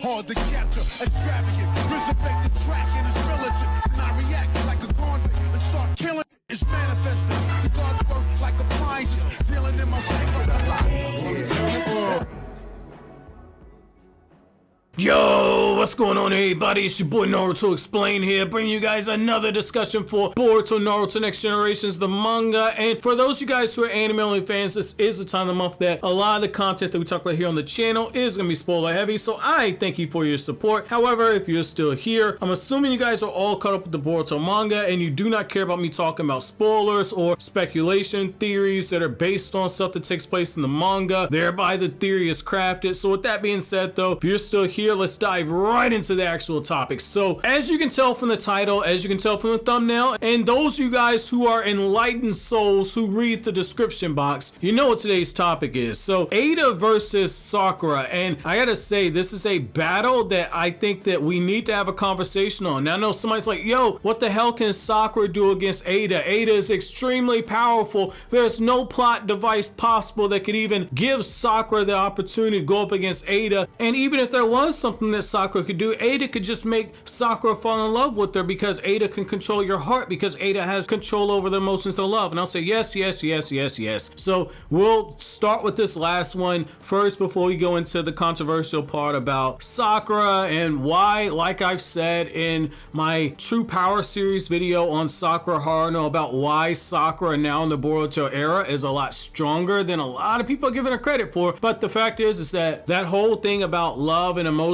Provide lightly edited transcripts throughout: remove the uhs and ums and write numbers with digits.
hard to capture, extravagant, resurrect the track and it's militant. And I react like a convict and start killing. It's manifested. The gods work like appliances, dealing in my psyche. Yo, what's going on everybody? It's your boy Naruto Explain here, bringing you guys another discussion for Boruto Naruto Next Generations, the manga. And for those of you guys who are anime only fans, this is the time of the month that a lot of the content that we talk about here on the channel is going to be spoiler heavy, so I thank you for your support. However, if you're still here, I'm assuming you guys are all caught up with the Boruto manga and you do not care about me talking about spoilers or speculation theories that are based on stuff that takes place in the manga, thereby the theory is crafted. So with that being said though, if you're still here, let's dive right into the actual topic. So as you can tell from the title, as you can tell from the thumbnail, and those of you guys who are enlightened souls who read the description box, you know what today's topic is. So Eida versus Sakura, and I gotta say, this is a battle that I think that we need to have a conversation on. Now I know somebody's like, yo, what the hell can Sakura do against Eida? Eida is extremely powerful. There's no plot device possible that could even give Sakura the opportunity to go up against Eida. And even if there was something that Sakura could do, Eida could just make Sakura fall in love with her, because Eida can control your heart, because Eida has control over the emotions of love. And I'll say yes, yes, yes, yes, yes. So we'll start with this last one first before we go into the controversial part about Sakura and why, like I've said in my True Power series video on Sakura Haruno, about why Sakura now in the Boruto era is a lot stronger than a lot of people are giving her credit for. But the fact is that that whole thing about love and emotions,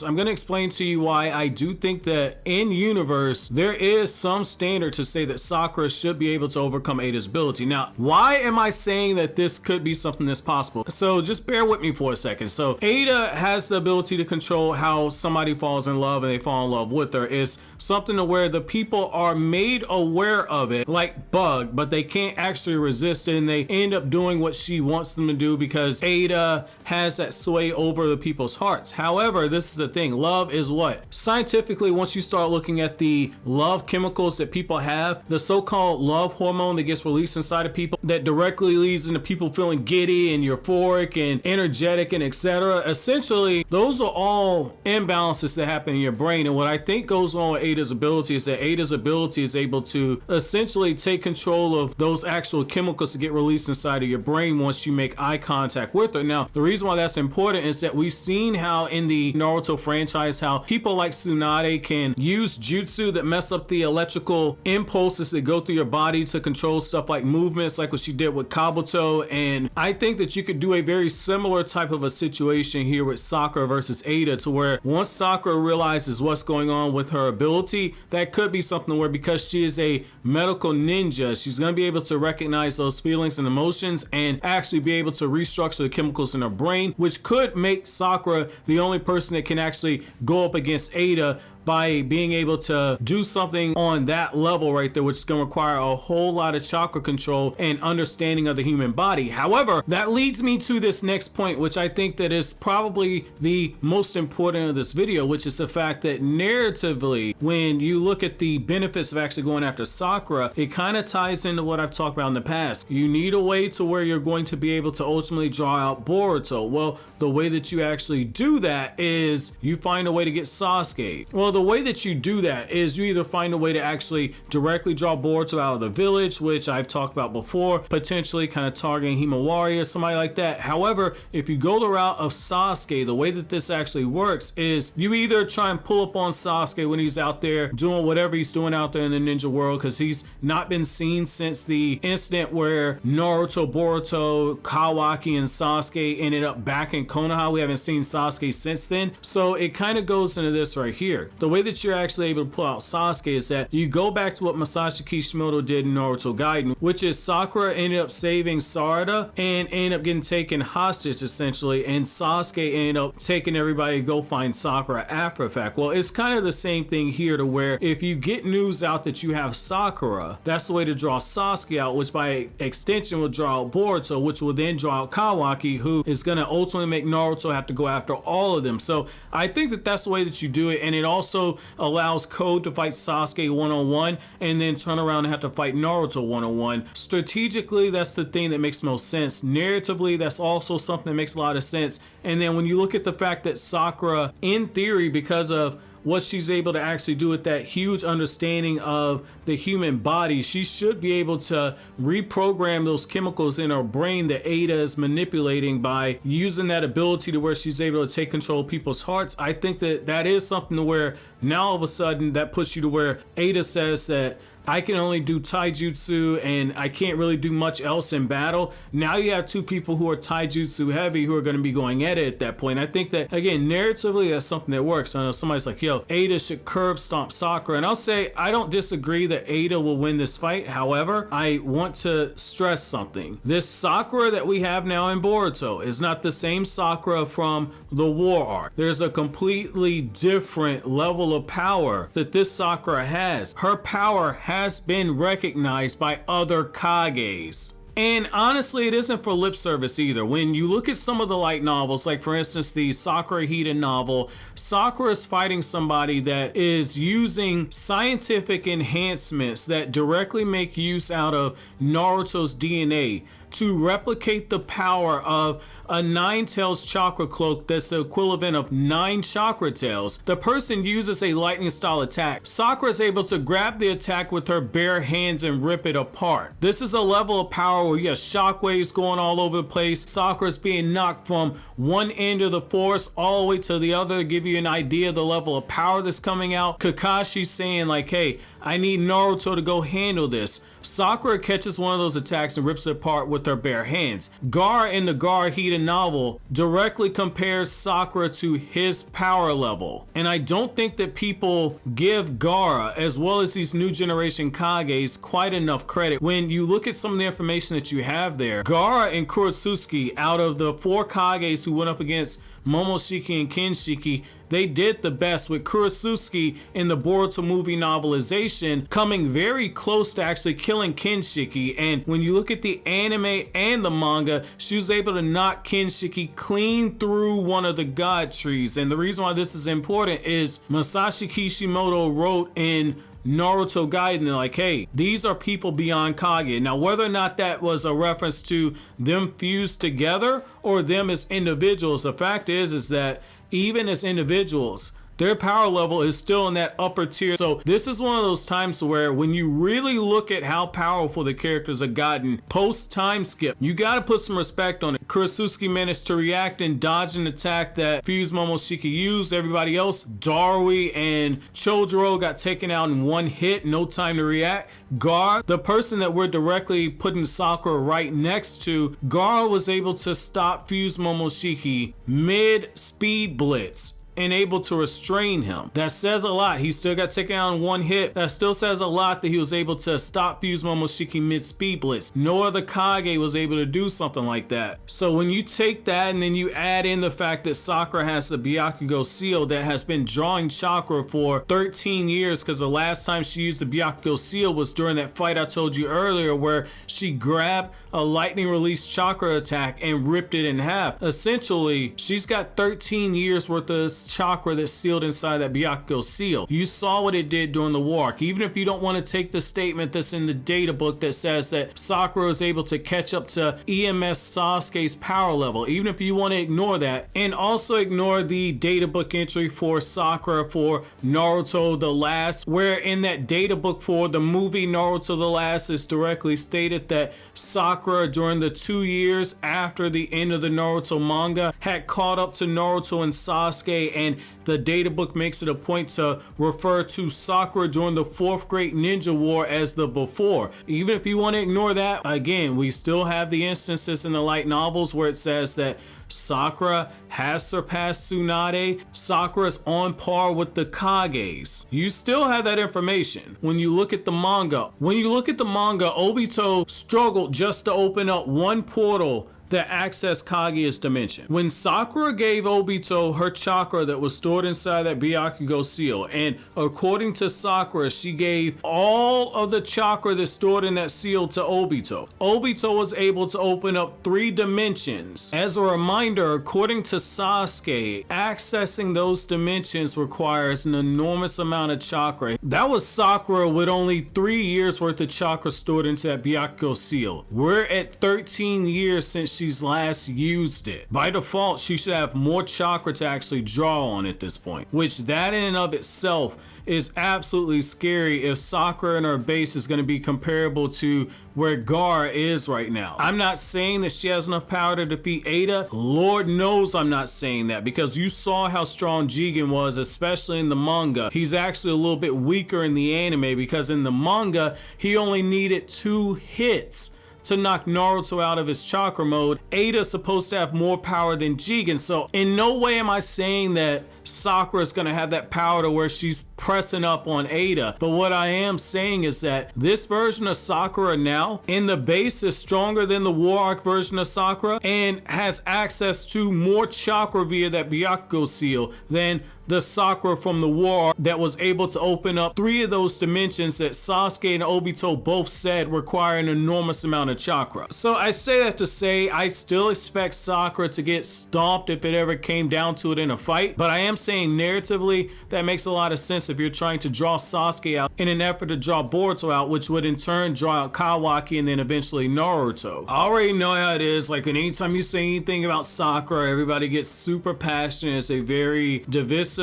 I'm going to explain to you why I do think that in universe there is some standard to say that Sakura should be able to overcome Eida's ability. Now, why am I saying that this could be something that's possible? So just bear with me for a second. So Eida has the ability to control how somebody falls in love and they fall in love with her. It's something to where the people are made aware of it like Bug, but they can't actually resist it, and they end up doing what she wants them to do because Eida has that sway over the people's hearts. However, this is the thing, love is what? Scientifically, once you start looking at the love chemicals that people have, the so-called love hormone that gets released inside of people that directly leads into people feeling giddy and euphoric and energetic and etc. Essentially, those are all imbalances that happen in your brain. And what I think goes on with Eida's ability is that Eida's ability is able to essentially take control of those actual chemicals to get released inside of your brain once you make eye contact with her. Now, the reason why that's important is that we've seen how in the Naruto franchise, how people like Tsunade can use jutsu that mess up the electrical impulses that go through your body to control stuff like movements, like what she did with Kabuto. And I think that you could do a very similar type of a situation here with Sakura versus Eida, to where once Sakura realizes what's going on with her ability, that could be something where, because she is a medical ninja, she's going to be able to recognize those feelings and emotions and actually be able to restructure the chemicals in her brain, which could make Sakura the only person that can actually go up against Eida by being able to do something on that level right there, which is going to require a whole lot of chakra control and understanding of the human body. However, that leads me to this next point, which I think that is probably the most important of this video, which is the fact that narratively, when you look at the benefits of actually going after Sakura, it kind of ties into what I've talked about in the past. You need a way to where you're going to be able to ultimately draw out Boruto. Well, the way that you actually do that is you find a way to get Sasuke. Well, the way that you do that is you either find a way to actually directly draw Bortuo out of the village, which I've talked about before, potentially kind of targeting Himawari or somebody like that. However, if you go the route of Sasuke, the way that this actually works is you either try and pull up on Sasuke when he's out there doing whatever he's doing out there in the ninja world, because he's not been seen since the incident where Naruto, Boruto, Kawaki, and Sasuke ended up back in Konoha. We haven't seen Sasuke since then. So it kind of goes into this right here. The way that you're actually able to pull out Sasuke is that you go back to what Masashi Kishimoto did in Naruto Gaiden, which is Sakura ended up saving Sarada and ended up getting taken hostage essentially, and Sasuke ended up taking everybody to go find Sakura after the fact. Well, it's kind of the same thing here, to where if you get news out that you have Sakura, that's the way to draw Sasuke out, which by extension will draw out Boruto, which will then draw out Kawaki, who is going to ultimately make Naruto have to go after all of them. So I think that that's the way that you do it, and it also also allows Code to fight Sasuke one-on-one and then turn around and have to fight Naruto one-on-one. Strategically, that's the thing that makes most sense. Narratively, that's also something that makes a lot of sense. And then when you look at the fact that Sakura, in theory, because of what she's able to actually do with that huge understanding of the human body, she should be able to reprogram those chemicals in her brain that Eida is manipulating by using that ability to where she's able to take control of people's hearts. I think that that is something to where now all of a sudden that puts you to where Eida says that I can only do taijutsu and I can't really do much else in battle. Now you have two people who are taijutsu heavy who are going to be going at it at that point. I think that, again, narratively, that's something that works. I know somebody's like, yo, Eida should curb stomp Sakura. And I'll say, I don't disagree that Eida will win this fight. However, I want to stress something. This Sakura that we have now in Boruto is not the same Sakura from the war arc. There's a completely different level of power that this Sakura has. Her power has been recognized by other Kages. And honestly, it isn't for lip service either. When you look at some of the light novels, like for instance, the Sakura Hida novel, Sakura is fighting somebody that is using scientific enhancements that directly make use out of Naruto's DNA to replicate the power of a 9 tails chakra cloak that's the equivalent of 9 chakra tails. The person uses a lightning style attack. Sakura is able to grab the attack with her bare hands and rip it apart. This is a level of power where you have shockwaves going all over the place. Sakura is being knocked from one end of the forest all the way to the other to give you an idea of the level of power that's coming out. Kakashi's saying like, hey, I need Naruto to go handle this. Sakura catches one of those attacks and rips it apart with her bare hands. Gar in the Gar Hida novel directly compares Sakura to his power level. And I don't think that people give Gaara, as well as these new generation Kages, quite enough credit. When you look at some of the information that you have there, Gaara and Kurosuke, out of the 4 Kages who went up against Momoshiki and Kinshiki, they did the best, with Kurosuke in the Boruto movie novelization coming very close to actually killing Kinshiki. And when you look at the anime and the manga, she was able to knock Kinshiki clean through one of the god trees. And the reason why this is important is Masashi Kishimoto wrote in Naruto Gaiden, they're like, hey, these are people beyond Kage. Now, whether or not that was a reference to them fused together or them as individuals, the fact is that even as individuals, their power level is still in that upper tier. So this is one of those times where when you really look at how powerful the characters have gotten post time skip, you got to put some respect on it. Kurosuke managed to react and dodge an attack that Fused Momoshiki used. Everybody else, Darui and Chojuro, got taken out in one hit, no time to react. Gar, the person that we're directly putting Sakura right next to, Gar was able to stop Fused Momoshiki mid speed blitz and able to restrain him. That says a lot. He still got taken out in one hit. That still says a lot that he was able to stop Fused Momoshiki mid speed blitz. No other Kage was able to do something like that. So when you take that and then you add in the fact that Sakura has the Byakugo seal that has been drawing chakra for 13 years, because the last time she used the Byakugo seal was during that fight I told you earlier where she grabbed a lightning release chakra attack and ripped it in half. Essentially, she's got 13 years worth of chakra that's sealed inside that Byakugo seal. You saw what it did during the war arc. Even if you don't want to take the statement that's in the data book that says that Sakura is able to catch up to EMS Sasuke's power level, even if you want to ignore that, and also ignore the data book entry for Sakura for Naruto the Last, where in that data book for the movie Naruto the Last is directly stated that Sakura during the 2 years after the end of the Naruto manga had caught up to Naruto and Sasuke, and the data book makes it a point to refer to Sakura during the 4th Great Ninja War as the before. Even if you want to ignore that, again, we still have the instances in the light novels where it says that Sakura has surpassed Tsunade. Sakura is on par with the Kages. You still have that information when you look at the manga. When you look at the manga, Obito struggled just to open up one portal that access Kaguya's dimension. When Sakura gave Obito her chakra that was stored inside that Byakugo seal, and according to Sakura, she gave all of the chakra that's stored in that seal to Obito. Obito was able to open up 3 dimensions. As a reminder, according to Sasuke, accessing those dimensions requires an enormous amount of chakra. That was Sakura with only 3 years worth of chakra stored into that Byakugo seal. We're at 13 years since she's last used it. By default, she should have more chakra to actually draw on at this point, which that in and of itself is absolutely scary if Sakura and her base is going to be comparable to where Gar is right now. I'm not saying that she has enough power to defeat Eida. Lord knows I'm not saying that, because you saw how strong Jigen was, especially in the manga. He's actually a little bit weaker in the anime, because in the manga, he only needed 2 hits to knock Naruto out of his chakra mode. Eida's supposed to have more power than Jigen, so in no way am I saying that Sakura is going to have that power to where she's pressing up on Eida. But what I am saying is that this version of Sakura now in the base is stronger than the War Arc version of Sakura and has access to more chakra via that Byakugo seal than the Sakura from the War Arc that was able to open up 3 of those dimensions that Sasuke and Obito both said require an enormous amount of chakra. So I say that to say I still expect Sakura to get stomped if it ever came down to it in a fight, but I am saying narratively that makes a lot of sense if you're trying to draw Sasuke out in an effort to draw Bortuo out, which would in turn draw out Kawaki and then eventually Naruto. I already know how it is, like anytime you say anything about Sakura, everybody gets super passionate. It's a very divisive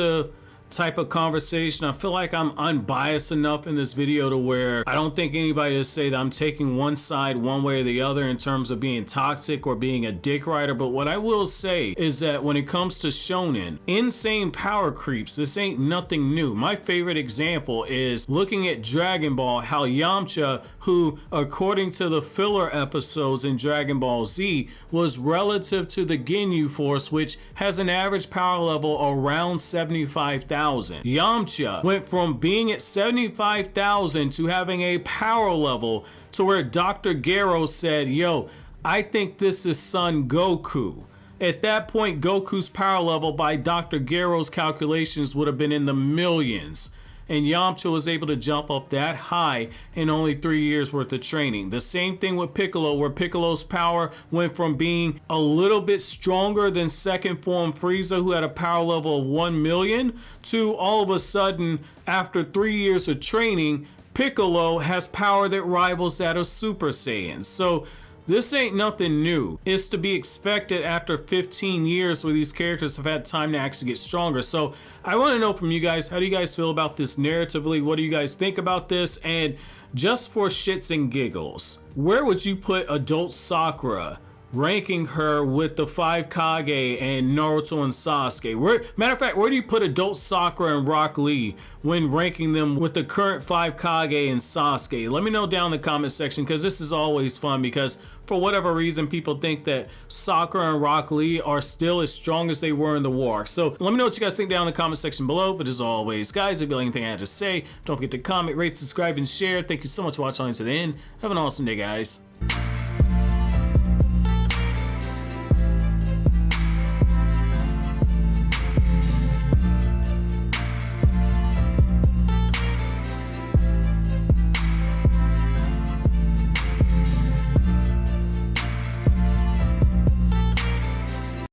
type of conversation. I feel like I'm unbiased enough in this video to where I don't think anybody will say that I'm taking one side one way or the other in terms of being toxic or being a dick rider. But what I will say is that when it comes to shonen, insane power creeps, this ain't nothing new. My favorite example is looking at Dragon Ball, how Yamcha, who according to the filler episodes in Dragon Ball Z was relative to the Ginyu Force, which has an average power level around 75,000. Yamcha went from being at 75,000 to having a power level to where Dr. Gero said, yo, I think this is Son Goku. At that point, Goku's power level by Dr. Gero's calculations would have been in the millions. And Yamcha was able to jump up that high in only 3 years worth of training. The same thing with Piccolo, where Piccolo's power went from being a little bit stronger than second form Frieza, who had a power level of 1 million, to all of a sudden, after 3 years of training, Piccolo has power that rivals that of Super Saiyan. So this ain't nothing new. It's to be expected after 15 years where these characters have had time to actually get stronger. So I want to know from you guys, how do you guys feel about this narratively? What do you guys think about this? And just for shits and giggles, where would you put adult Sakura, ranking her with the 5 Kage and Naruto and Sasuke? Matter of fact, where do you put adult Sakura and Rock Lee when ranking them with the current 5 Kage and Sasuke? Let me know down in the comment section, because this is always fun, because for whatever reason people think that Sakura and Rock Lee are still as strong as they were in the war. So let me know what you guys think down in the comment section below. But as always, guys, if you like anything I had to say, don't forget to comment, rate, subscribe, and share. Thank you so much for watching to the end. Have an awesome day, guys.